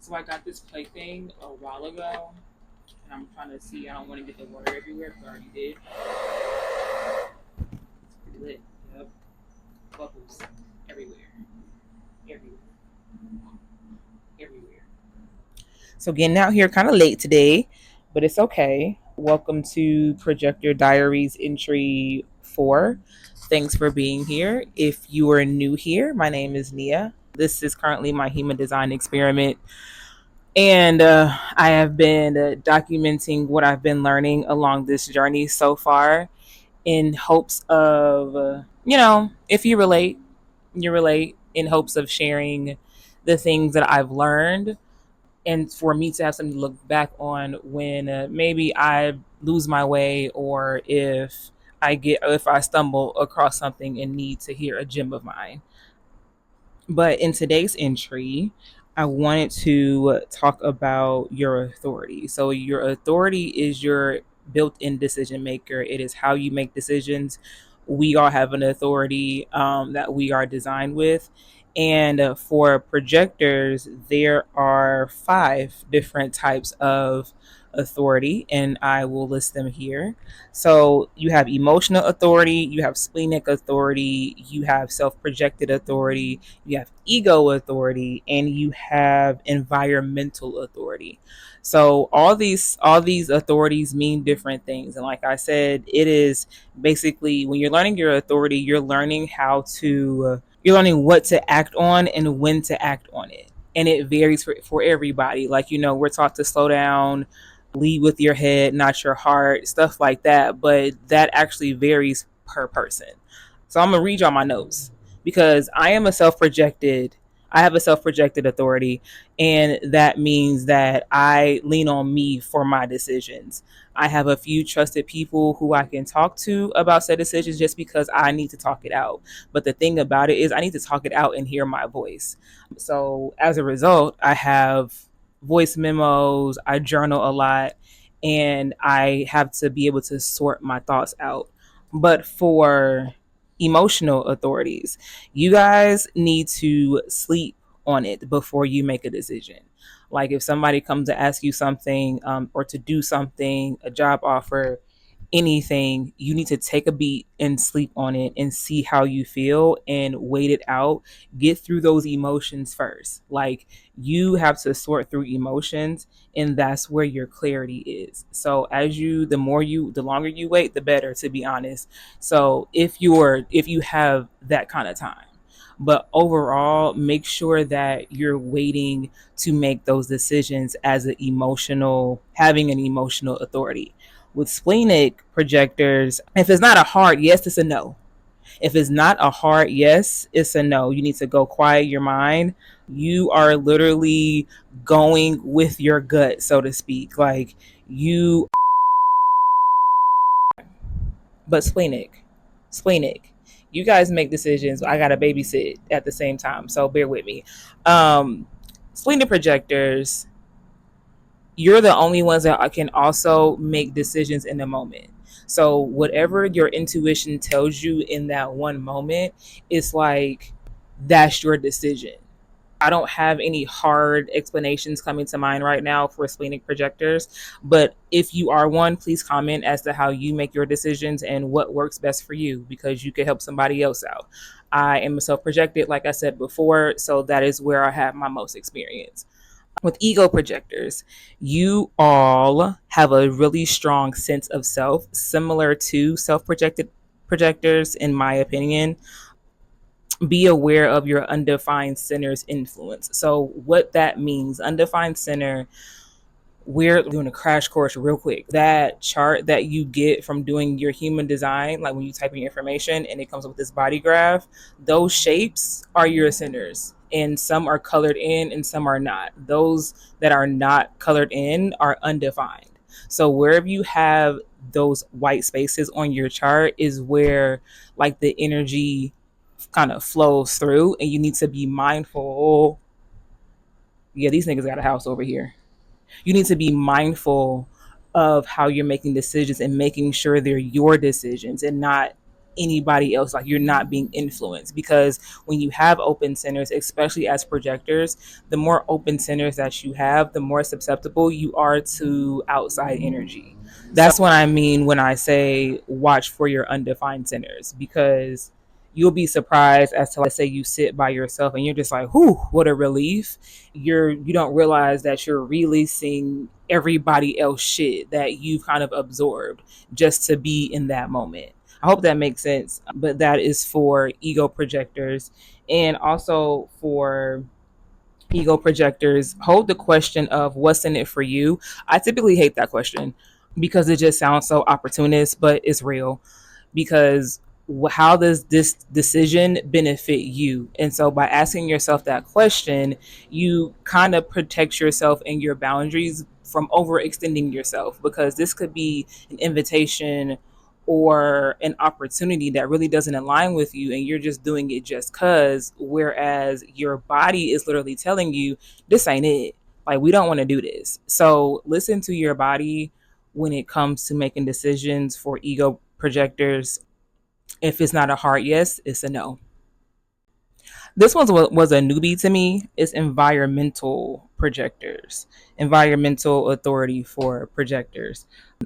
So I got this plaything a while ago, and I'm trying to see. I don't want to get the water everywhere because I already did. It's pretty lit. Yep. Bubbles everywhere. Everywhere. Everywhere. So getting out here kind of late today, but it's okay. Welcome to Projector Diaries entry 4. Thanks for being here. If you are new here, my name is Nia. This is currently my human design experiment, and I have been documenting what I've been learning along this journey so far in hopes of, if you relate, you relate, in hopes of sharing the things that I've learned, and for me to have something to look back on when maybe I lose my way, or if I stumble across something and need to hear a gem of mine. But in today's entry, I wanted to talk about your authority. So, your authority is your built in decision maker, it is how you make decisions. We all have an authority that we are designed with. And for projectors, there are 5 different types of authority, and I will list them here. So you have emotional authority, you have splenic authority, you have self projected authority, you have ego authority, and you have environmental authority. So all these authorities mean different things, and like I said, it is basically, when you're learning your authority, you're learning what to act on and when to act on it. And it varies for everybody. Like, we're taught to slow down, lead with your head, not your heart, stuff like that. But that actually varies per person. So I'm gonna read y'all my notes because I have a self-projected authority, and that means that I lean on me for my decisions. I have a few trusted people who I can talk to about said decisions just because I need to talk it out. But the thing about it is I need to talk it out and hear my voice. So as a result, I have voice memos, I journal a lot, and I have to be able to sort my thoughts out. But for emotional authorities, you guys need to sleep on it before you make a decision. Like, if somebody comes to ask you something, or to do something, a job offer, anything, you need to take a beat and sleep on it and see how you feel and wait it out. Get through those emotions first. Like, you have to sort through emotions, and that's where your clarity is. So the longer you wait, the better, to be honest. So if you have that kind of time. But overall, make sure that you're waiting to make those decisions as having an emotional authority. With splenic projectors, if it's not a hard yes, it's a no. If it's not a hard yes, it's a no. You need to go quiet your mind. You are literally going with your gut, so to speak. Like, but splenic. You guys make decisions. I got to babysit at the same time, so bear with me. Um, Splenic projectors, you're the only ones that can also make decisions in the moment. So whatever your intuition tells you in that one moment, it's like that's your decision. I don't have any hard explanations coming to mind right now for splenic projectors, but if you are one, please comment as to how you make your decisions and what works best for you, because you could help somebody else out. I am self projected, like I said before, so that is where I have my most experience. With ego projectors, you all have a really strong sense of self, similar to self projected projectors, in my opinion. Be aware of your undefined center's influence. So, what that means, undefined center, we're doing a crash course real quick. That chart that you get from doing your human design, like when you type in your information and it comes up with this body graph, those shapes are your centers. And some are colored in and some are not. Those that are not colored in are undefined. So wherever you have those white spaces on your chart is where, like, the energy kind of flows through, and you need to be mindful. Yeah, these niggas got a house over here. You need to be mindful of how you're making decisions and making sure they're your decisions and not anybody else, like you're not being influenced. Because when you have open centers, especially as projectors, the more open centers that you have, the more susceptible you are to outside energy. That's what I mean when I say watch for your undefined centers, because you'll be surprised as to, let's say you sit by yourself and you're just like, whew, what a relief. You don't realize that you're releasing everybody else shit that you've kind of absorbed just to be in that moment. I hope that makes sense. But that is for ego projectors. And also for ego projectors, hold the question of what's in it for you. I typically hate that question because it just sounds so opportunist, but it's real. Because how does this decision benefit you? And so by asking yourself that question, you kind of protect yourself and your boundaries from overextending yourself, because this could be an invitation or an opportunity that really doesn't align with you, and you're just doing it just cuz, whereas your body is literally telling you this ain't it, like we don't want to do this. So listen to your body when it comes to making decisions for ego projectors. If it's not a hard yes, it's a no. This one was a newbie to me. It's environmental projectors, environmental authority for projectors.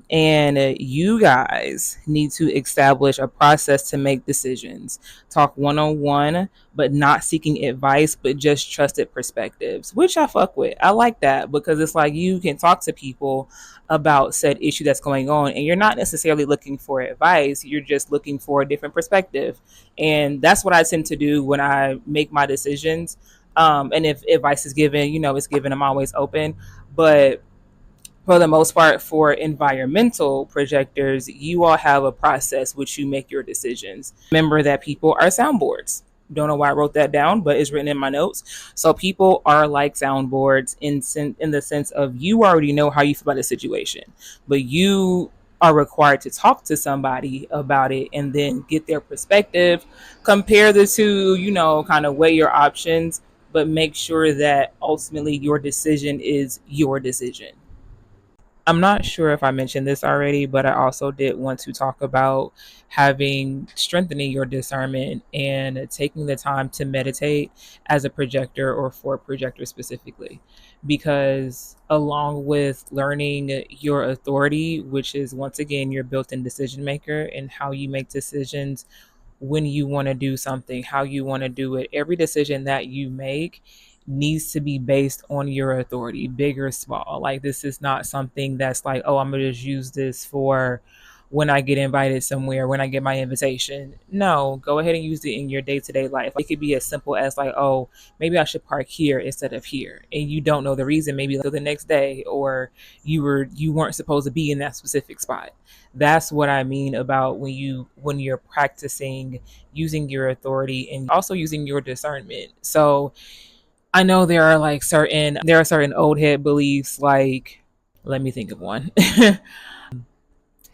And you guys need to establish a process to make decisions. Talk one on one, but not seeking advice, but just trusted perspectives, which I fuck with. I like that because it's like you can talk to people about said issue that's going on, and you're not necessarily looking for advice, you're just looking for a different perspective. And that's what I tend to do when I make my decisions. And if advice is given, it's given, I'm always open. But for the most part, for environmental projectors, you all have a process which you make your decisions. Remember that people are soundboards. Don't know why I wrote that down, but it's written in my notes. So people are like soundboards in the sense of you already know how you feel about the situation, but you are required to talk to somebody about it and then get their perspective, compare the two, kind of weigh your options, but make sure that ultimately your decision is your decision. I'm not sure if I mentioned this already, but I also did want to talk about having strengthening your discernment and taking the time to meditate as a projector or for a projector specifically. Because along with learning your authority, which is once again your built in decision maker and how you make decisions when you want to do something, how you want to do it. Every decision that you make needs to be based on your authority, big or small. Like, this is not something that's like, oh, I'm going to just use this for when I get invited somewhere, when I get my invitation. No, go ahead and use it in your day to day life. It could be as simple as like, oh, maybe I should park here instead of here. And you don't know the reason, maybe the next day, or you weren't supposed to be in that specific spot. That's what I mean about when you're practicing using your authority and also using your discernment. So I know there are certain old head beliefs, like, let me think of one.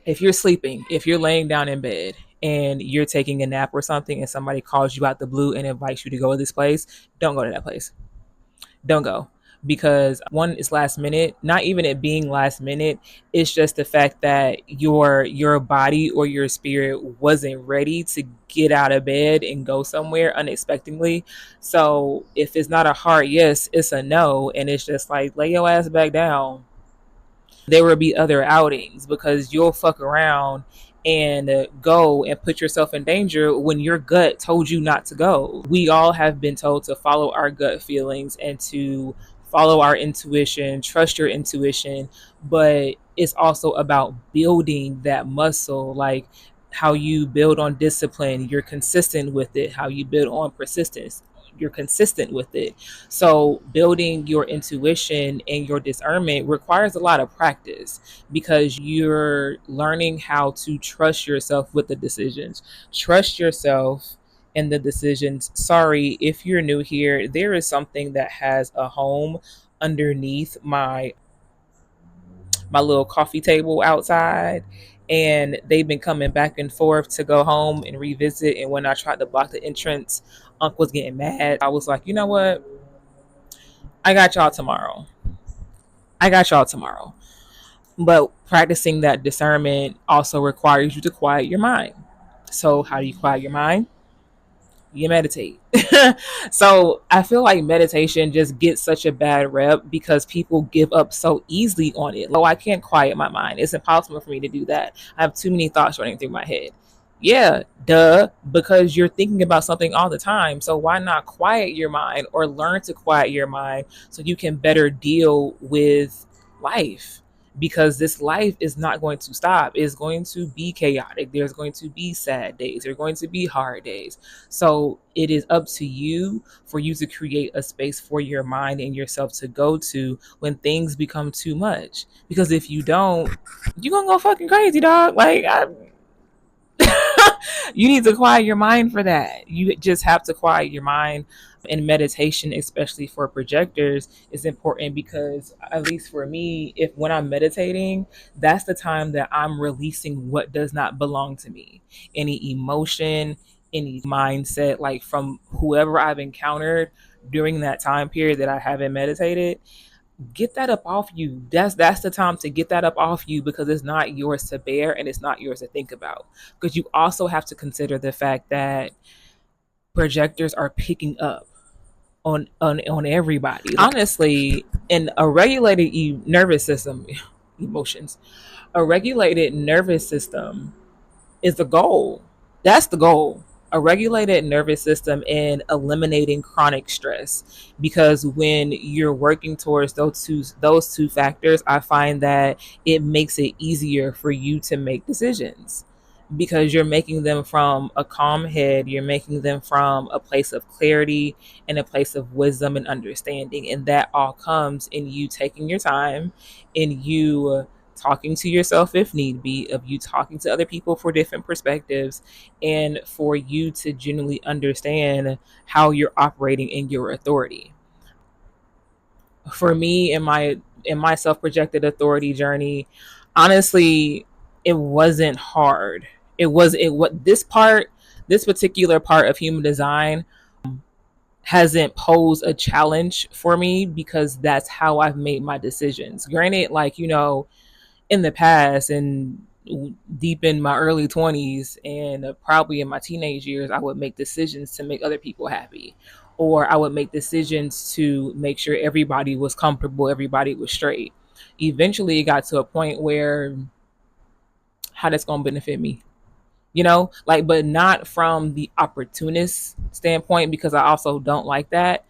If you're sleeping, if you're laying down in bed and you're taking a nap or something and somebody calls you out the blue and invites you to go to this place, don't go to that place. Don't go. Because one, is last minute. Not even it being last minute, it's just the fact that your body or your spirit wasn't ready to get out of bed and go somewhere unexpectedly. So if it's not a hard yes, it's a no, and it's just like, lay your ass back down. There will be other outings, because you'll fuck around and go and put yourself in danger when your gut told you not to go. We all have been told to follow our gut feelings and to follow our intuition, trust your intuition, but it's also about building that muscle. Like how you build on discipline, you're consistent with it. How you build on persistence, you're consistent with it. So building your intuition and your discernment requires a lot of practice, because you're learning how to trust yourself with the decisions. Trust yourself in the decisions. Sorry, if you're new here, there is something that has a home underneath my little coffee table outside, and they've been coming back and forth to go home and revisit. And when I tried to block the entrance, Unc was getting mad. I was like, you know what? I got y'all tomorrow. I got y'all tomorrow. But practicing that discernment also requires you to quiet your mind. So how do you quiet your mind? You meditate. So I feel like meditation just gets such a bad rep because people give up so easily on it. Like, oh, I can't quiet my mind. It's impossible for me to do that. I have too many thoughts running through my head. Yeah, duh, because you're thinking about something all the time. So why not quiet your mind or learn to quiet your mind so you can better deal with life? Because this life is not going to stop. It's going to be chaotic. There's going to be sad days. There's going to be hard days. So it is up to you for you to create a space for your mind and yourself to go to when things become too much. Because if you don't, you're gonna go fucking crazy, dog. You need to quiet your mind for that. You just have to quiet your mind. And meditation, especially for projectors, is important because, at least for me, if when I'm meditating, that's the time that I'm releasing what does not belong to me. Any emotion, any mindset, like from whoever I've encountered during that time period that I haven't meditated, get that up off you. That's the time to get that up off you because it's not yours to bear and it's not yours to think about. Because you also have to consider the fact that projectors are picking up on everybody. Honestly, in a regulated nervous system, emotions, a regulated nervous system is the goal. That's the goal. A regulated nervous system and eliminating chronic stress. Because when you're working towards those two factors, I find that it makes it easier for you to make decisions because you're making them from a calm head, you're making them from a place of clarity and a place of wisdom and understanding. And that all comes in you taking your time, in you talking to yourself if need be, of you talking to other people for different perspectives, and for you to genuinely understand how you're operating in your authority. For me, in my self-projected authority journey, honestly, it wasn't hard. It what this particular part of human design hasn't posed a challenge for me because that's how I've made my decisions. Granted, like, in the past and deep in my early 20s and probably in my teenage years, I would make decisions to make other people happy. Or I would make decisions to make sure everybody was comfortable, everybody was straight. Eventually, it got to a point where how that's going to benefit me, like, but not from the opportunist standpoint, because I also don't like that.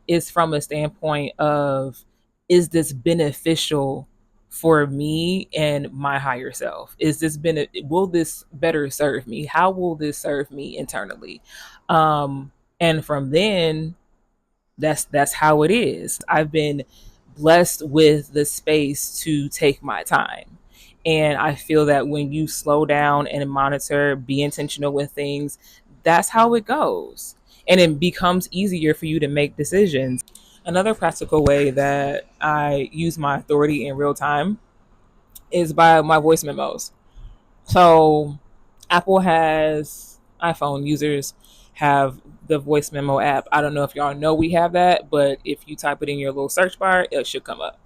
It's from a standpoint of, is this beneficial for me and my higher self? Will this better serve me? How will this serve me internally? And from then, that's how it is. I've been blessed with the space to take my time. And I feel that when you slow down and monitor, be intentional with things, that's how it goes. And it becomes easier for you to make decisions. Another practical way that I use my authority in real time is by my voice memos. So Apple has iPhone users have the voice memo app. I don't know if y'all know we have that, but if you type it in your little search bar, it should come up.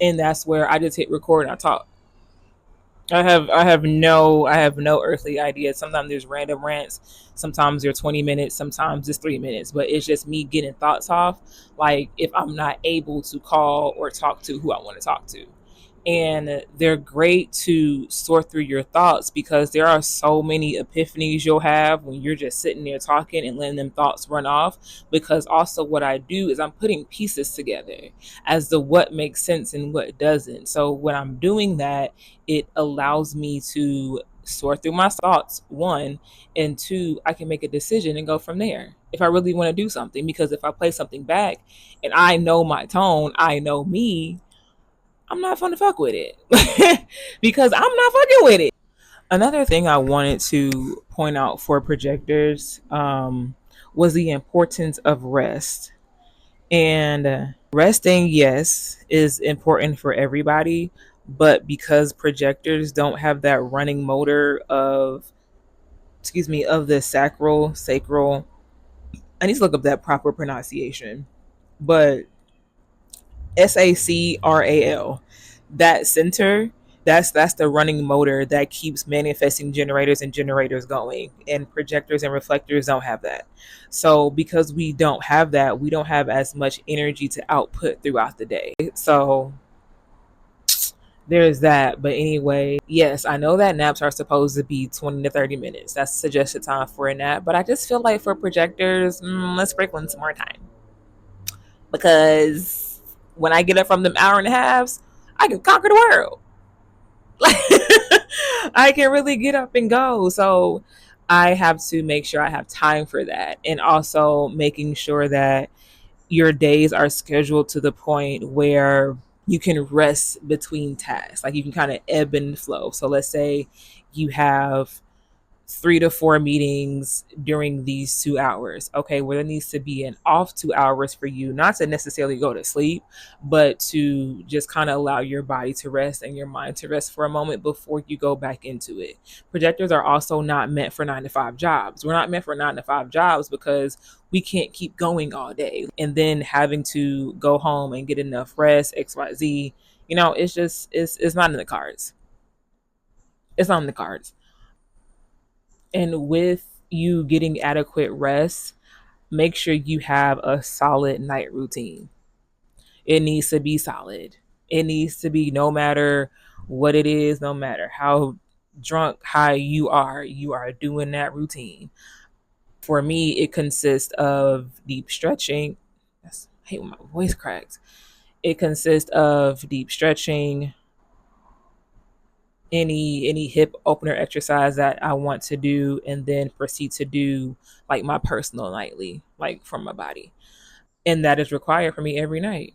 And that's where I just hit record and I talk. I have no earthly idea. Sometimes there's random rants, sometimes they're 20 minutes, sometimes it's 3 minutes, but it's just me getting thoughts off, like if I'm not able to call or talk to who I want to talk to. And they're great to sort through your thoughts because there are so many epiphanies you'll have when you're just sitting there talking and letting them thoughts run off. Because also, what I do is I'm putting pieces together as to what makes sense and what doesn't. So when I'm doing that, it allows me to sort through my thoughts, one, and two, I can make a decision and go from there if I really want to do something. Because if I play something back and I know my tone, I know me, I'm not fun to fuck with it because I'm not fucking with it. Another thing I wanted to point out for projectors was the importance of rest. And resting, yes, is important for everybody, but because projectors don't have that running motor of the sacral, I need to look up that proper pronunciation, but SACRAL, that center That's the running motor that keeps manifesting generators and generators going, and projectors and reflectors don't have that. So because we don't have that, we don't have as much energy to output throughout the day. So there's that. But anyway, yes, I know that naps are supposed to be 20 to 30 minutes. That's suggested time for a nap. But I just feel like for projectors, let's sprinkle in some more time. Because when I get up from them hour and a halves, I can conquer the world. Like I can really get up and go. So I have to make sure I have time for that. And also making sure that your days are scheduled to the point where you can rest between tasks. Like you can kind of ebb and flow. So let's say you have 3 to 4 meetings during these 2 hours. Okay, well, there needs to be an off 2 hours for you, not to necessarily go to sleep, but to just kind of allow your body to rest and your mind to rest for a moment before you go back into it. Projectors are also not meant for 9 to 5 jobs. We're not meant for 9 to 5 jobs because we can't keep going all day and then having to go home and get enough rest, XYZ. It's just, it's not in the cards. It's not in the cards. And with you getting adequate rest, make sure you have a solid night routine. It needs to be solid. It needs to be, no matter what it is, no matter how drunk, high you are doing that routine. For me, it consists of deep stretching. I hate when my voice cracks. It consists of deep stretching, any hip opener exercise that I want to do, and then proceed to do like my personal nightly, like from my body. And that is required for me every night.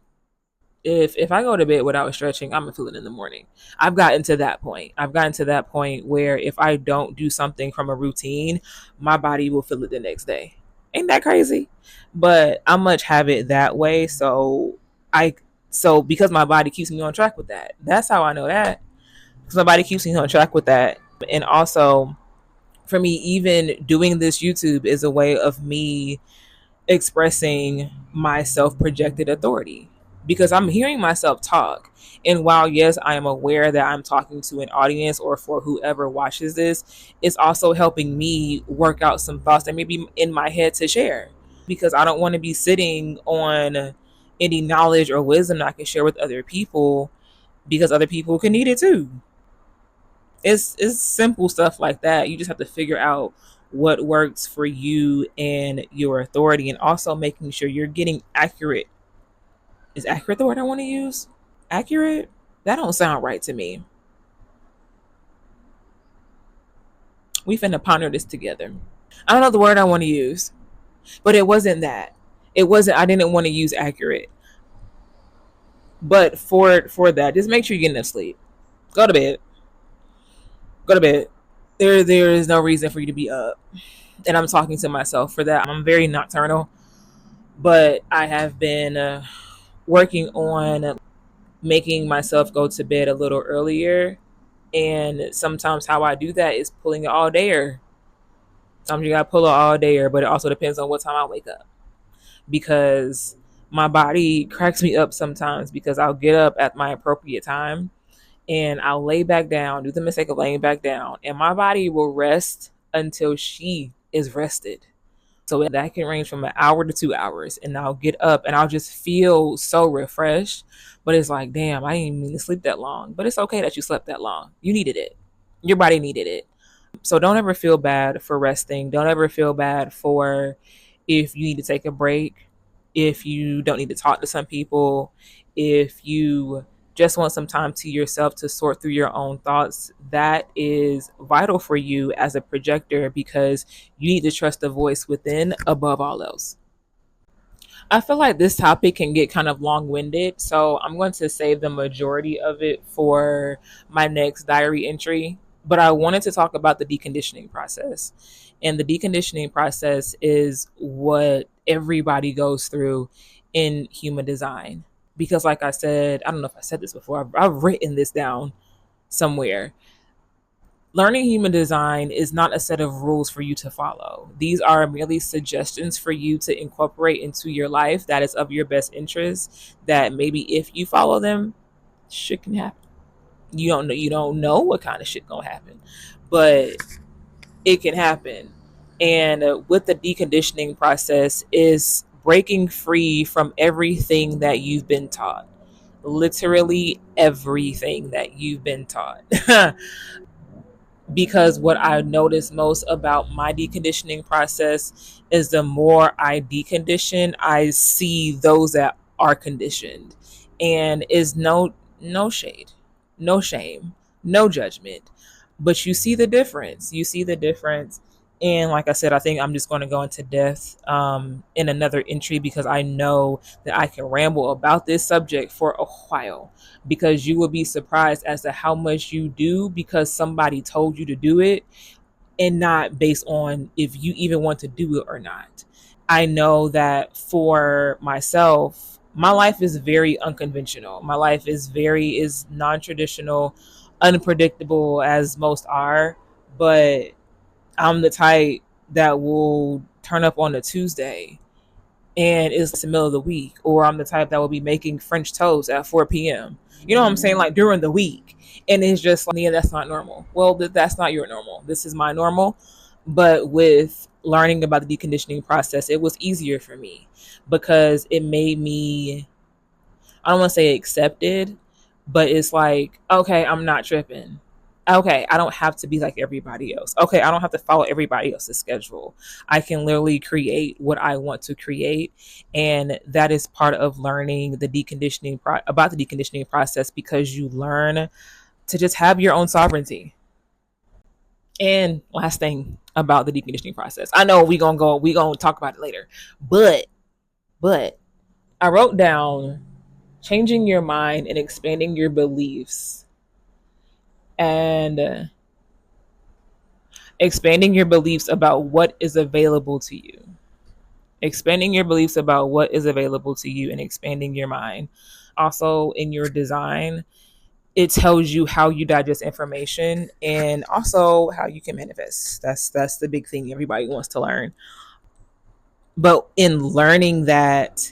If I go to bed without stretching, I'm gonna feel it in the morning. I've gotten to that point. I've gotten to that point where if I don't do something from a routine, my body will feel it the next day. Ain't that crazy? But I much have it that way. I so because my body keeps me on track with that. That's how I know that. Because my body keeps me on track with that. And also for me, even doing this YouTube is a way of me expressing my self projected authority, because I'm hearing myself talk. And while, yes, I am aware that I'm talking to an audience or for whoever watches this, it's also helping me work out some thoughts that may be in my head to share, because I don't want to be sitting on any knowledge or wisdom that I can share with other people, because other people can need it too. It's simple stuff like that. You just have to figure out what works for you and your authority, and also making sure you're getting accurate. Is accurate the word I want to use? Accurate? That don't sound right to me. We finna ponder this together. I don't know the word I want to use, but it wasn't that. It wasn't. I didn't want to use accurate, but for that, just make sure you're getting enough sleep. Go to bed. Go to bed. There is no reason for you to be up. And I'm talking to myself for that. I'm very nocturnal, but I have been working on making myself go to bed a little earlier. And sometimes how I do that is pulling an all dayer. Sometimes you gotta pull an all dayer, but it also depends on what time I wake up, because my body cracks me up sometimes, because I'll get up at my appropriate time and I'll lay back down, do the mistake of laying back down, and my body will rest until she is rested. So that can range from an hour to 2 hours. And I'll get up and I'll just feel so refreshed. But it's like, damn, I didn't mean to sleep that long. But it's okay that you slept that long. You needed it. Your body needed it. So don't ever feel bad for resting. Don't ever feel bad for if you need to take a break, if you don't need to talk to some people, if you just want some time to yourself to sort through your own thoughts. That is vital for you as a projector, because you need to trust the voice within above all else. I feel like this topic can get kind of long winded, so I'm going to save the majority of it for my next diary entry. But I wanted to talk about the deconditioning process. And the deconditioning process is what everybody goes through in human design. Because, like I said, I don't know if I said this before, I've written this down somewhere. Learning human design is not a set of rules for you to follow. These are merely suggestions for you to incorporate into your life that is of your best interest, that maybe if you follow them, shit can happen. You don't know what kind of shit gonna happen, but it can happen. And with the deconditioning process is breaking free from everything that you've been taught, literally everything that you've been taught. Because what I notice most about my deconditioning process is the more I decondition, I see those that are conditioned, and is no shade, no shame, no judgment, but you see the difference. You see the difference. And like I said, I think I'm just going to go into depth in another entry, because I know that I can ramble about this subject for a while, because you will be surprised as to how much you do because somebody told you to do it, and not based on if you even want to do it or not. I know that for myself, my life is very unconventional. My life is non-traditional, unpredictable as most are, but I'm the type that will turn up on a Tuesday and it's the middle of the week, or I'm the type that will be making French toast at 4 p.m. You know what I'm saying? Like during the week. And it's just like, yeah, that's not normal. Well, that's not your normal. This is my normal. But with learning about the deconditioning process, it was easier for me because it made me, I don't want to say accepted, but it's like, okay, I'm not tripping. Okay, I don't have to be like everybody else. Okay, I don't have to follow everybody else's schedule. I can literally create what I want to create, and that is part of learning the about the deconditioning process, because you learn to just have your own sovereignty. And last thing about the deconditioning process, I know we gonna talk about it later, but I wrote down changing your mind and expanding your beliefs, and expanding your beliefs about what is available to you. Expanding your beliefs about what is available to you and expanding your mind. Also, in your design, it tells you how you digest information and also how you can manifest. That's the big thing everybody wants to learn. But in learning that,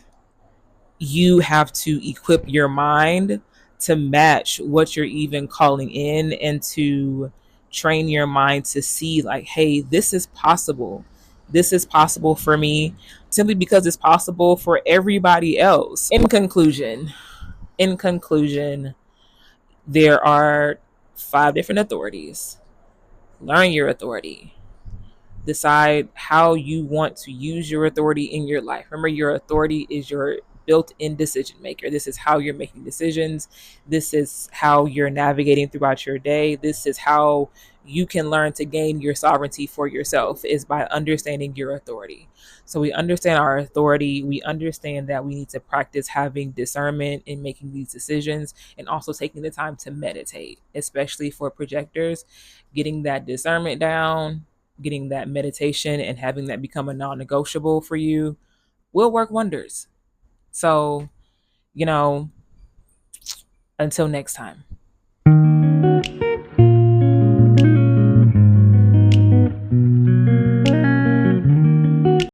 you have to equip your mind to match what you're even calling in, and to train your mind to see like, hey, this is possible. This is possible for me, simply because it's possible for everybody else. In conclusion, there are 5 different authorities. Learn your authority. Decide how you want to use your authority in your life. Remember, your authority is your built-in decision maker. This is how you're making decisions. This is how you're navigating throughout your day. This is how you can learn to gain your sovereignty for yourself, is by understanding your authority. So we understand our authority. We understand that we need to practice having discernment in making these decisions, and also taking the time to meditate, especially for projectors. Getting that discernment down, getting that meditation, and having that become a non-negotiable for you will work wonders. So, you know, until next time.